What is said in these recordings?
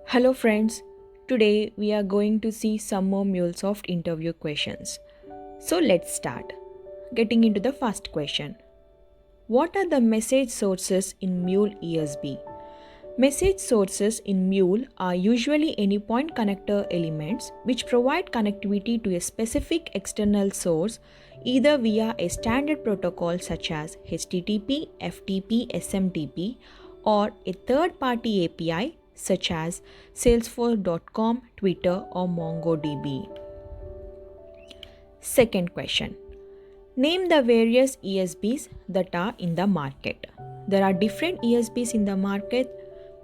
Hello friends, today we are going to see some more MuleSoft interview questions. So let's start. Getting into the first question. What are the message sources in Mule ESB? Message sources in Mule are usually endpoint connector elements which provide connectivity to a specific external source either via a standard protocol such as HTTP, FTP, SMTP, or a third party API such as Salesforce.com, Twitter, or MongoDB. Second question. Name the various ESBs that are in the market. There are different ESBs in the market,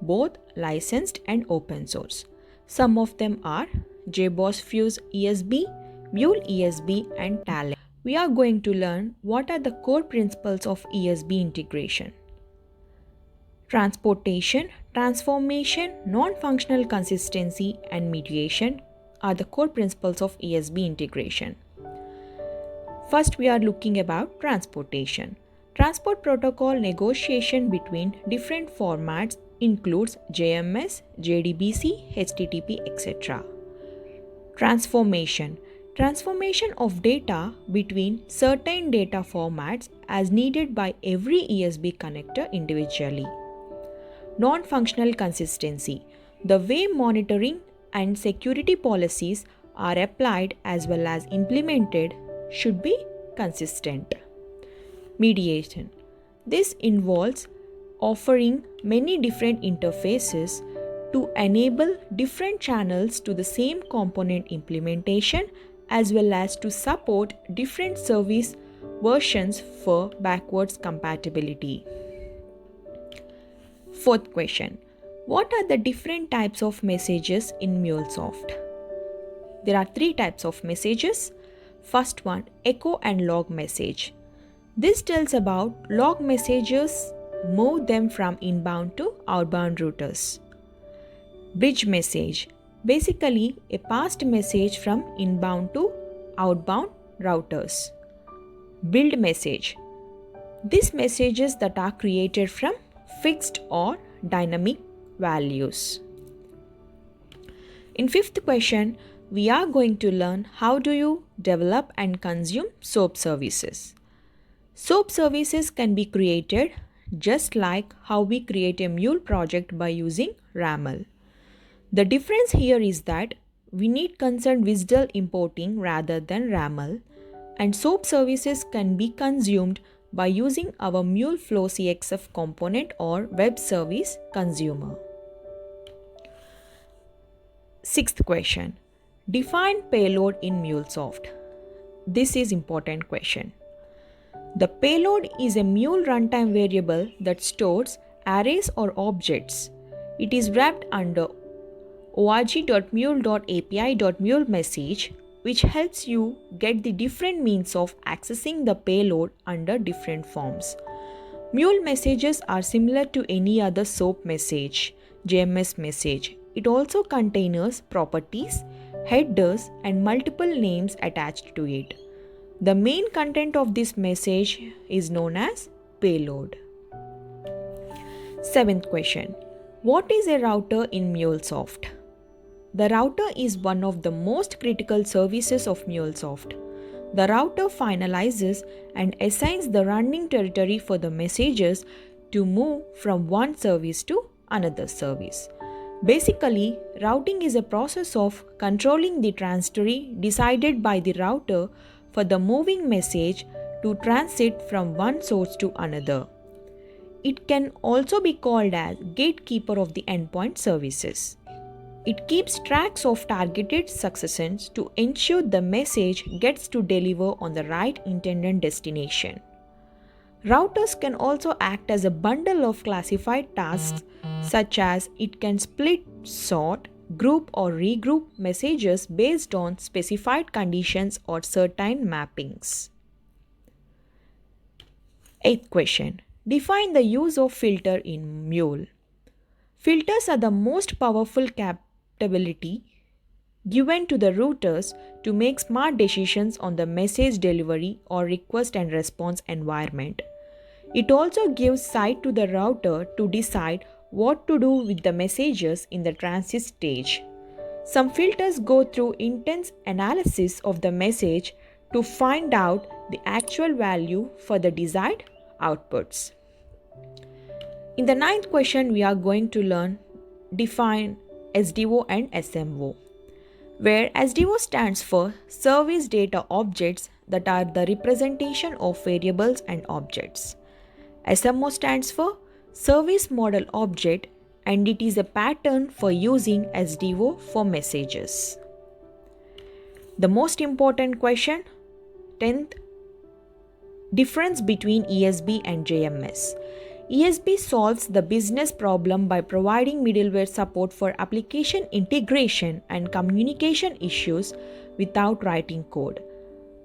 both licensed and open source. Some of them are JBoss Fuse ESB, Mule ESB, and Talent. We are going to learn what are the core principles of ESB integration. Transportation, transformation, non-functional consistency, and mediation are the core principles of ESB integration. First, we are looking about transportation. Transport protocol negotiation between different formats includes JMS, JDBC, HTTP, etc. Transformation. Transformation of data between certain data formats as needed by every ESB connector individually. Non-functional consistency. The way monitoring and security policies are applied as well as implemented should be consistent. Mediation. This involves offering many different interfaces to enable different channels to the same component implementation as well as to support different service versions for backwards compatibility. Fourth question. What are the different types of messages in MuleSoft? There are three types of messages. First one, echo and log message. This tells about log messages, move them from inbound to outbound routers. Bridge message. Basically, a passed message from inbound to outbound routers. Build message. These messages that are created from fixed or dynamic values. In fifth question, we are going to learn how do you develop and consume SOAP services. SOAP services can be created just like how we create a Mule project by using RAML. The difference here is that we need concerned WSDL importing rather than RAML, and SOAP services can be consumed by using our MuleFlow CXF component or web service consumer. Sixth question. Define payload in MuleSoft. This is important question. The payload is a Mule runtime variable that stores arrays or objects. It is wrapped under org.mule.api.mule message, which helps you get the different means of accessing the payload under different forms. Mule messages are similar to any other SOAP message, JMS message. It also contains properties, headers, and multiple names attached to it. The main content of this message is known as payload. Seventh question. What is a router in MuleSoft? The router is one of the most critical services of MuleSoft. The router finalizes and assigns the running territory for the messages to move from one service to another service. Basically, routing is a process of controlling the trajectory decided by the router for the moving message to transit from one source to another. It can also be called as gatekeeper of the endpoint services. It keeps tracks of targeted successions to ensure the message gets to deliver on the right intended destination. Routers can also act as a bundle of classified tasks, such as it can split, sort, group or regroup messages based on specified conditions or certain mappings. Eighth question. Define the use of filter in Mule. Filters are the most powerful capability given to the routers to make smart decisions on the message delivery or request and response environment. It also gives sight to the router to decide what to do with the messages in the transit stage. Some filters go through intense analysis of the message to find out the actual value for the desired outputs. In the ninth question, we are going to define SDO and SMO, where SDO stands for Service Data Objects, that are the representation of variables and objects. SMO stands for Service Model Object, and it is a pattern for using SDO for messages. The most important question, 10th, difference between ESB and JMS. ESB solves the business problem by providing middleware support for application integration and communication issues without writing code,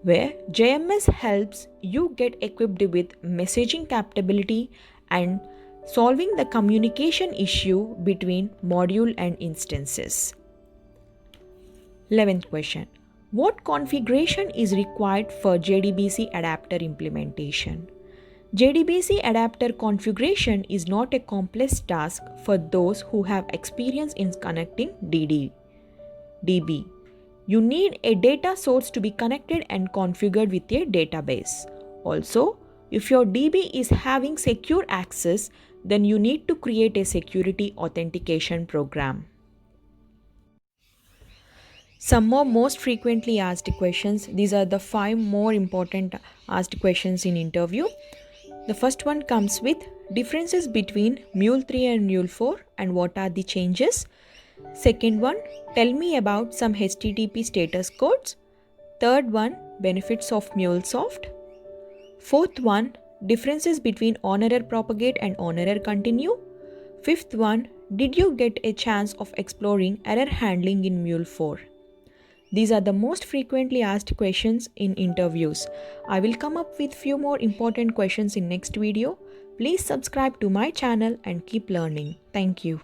where JMS helps you get equipped with messaging capability and solving the communication issue between module and instances. 11th question. What configuration is required for JDBC adapter implementation? JDBC adapter configuration is not a complex task for those who have experience in connecting DB. You need a data source to be connected and configured with a database. Also, if your DB is having secure access, then you need to create a security authentication program. Some more most frequently asked questions. These are the 5 more important asked questions in interview. The first one comes with differences between Mule 3 and Mule 4 and what are the changes. Second one, tell me about some HTTP status codes. Third one, benefits of MuleSoft. Fourth one, differences between on-error propagate and on-error continue. Fifth one, did you get a chance of exploring error handling in Mule 4? These are the most frequently asked questions in interviews. I will come up with few more important questions in next video. Please subscribe to my channel and keep learning. Thank you.